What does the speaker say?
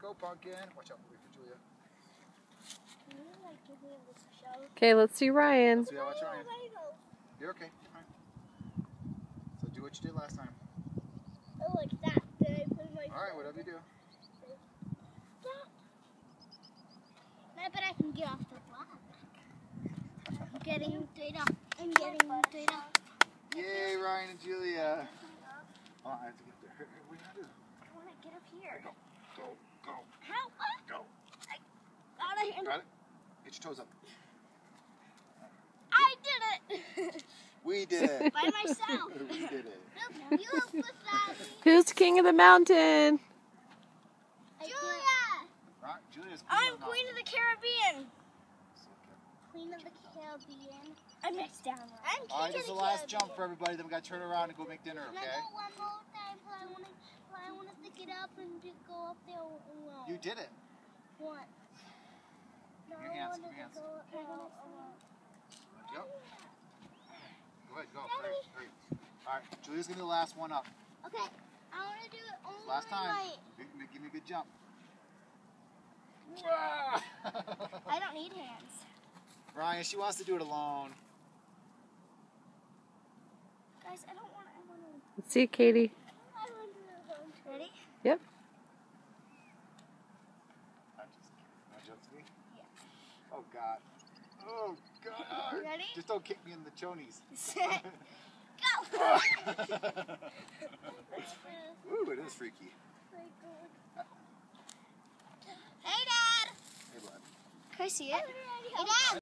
Go, Pumpkin. Watch out, wait for Julia. Okay, let's see Ryan. So, yeah, watch Ryan. You're okay. You're fine. So do what you did last time. Oh, like that. Then I put my Alright, whatever you do. I bet I can get off the block. I'm getting straight up. I'm getting straight up. Yay, Ryan and Julia. Oh, I have to get there. What do you do? I want to get up here. Go, go, go. How? Go. I got a handle. Got it? Get your toes up. I did it. We did it. By myself. We did it. Nope, you help with that. Who's king of the mountain? Julia. Right, Julia's I'm Queen of the Caribbean. So good. Queen of the Caribbean. I'm next down. I'm King Alright, of this is the the last Caribbean. jump for everybody. Then we got to turn around and go make dinner, Can I okay? go one more time? I want to stick it up and just go up there alone. You did it. What? No, Your I hands, wanted your hands. to go up there alone. Yep. Go ahead, go. Hurry. Alright, Julia's going to be the last one up. Okay, I want to do it only Last time. right. Give me a good jump. I don't need hands. Ryan, she wants to do it alone. Guys, I don't want to. Let's see Katie. I want to do it alone. Ready? Yep. I'm just kidding. Want to jump to me? Yeah. Oh, God. Oh, God. Ready? Just don't kick me in the chonies. Set. Go! Ooh, it is freaky. Hey, Dad! Hey, bud. Can I see it? Hey, Dad!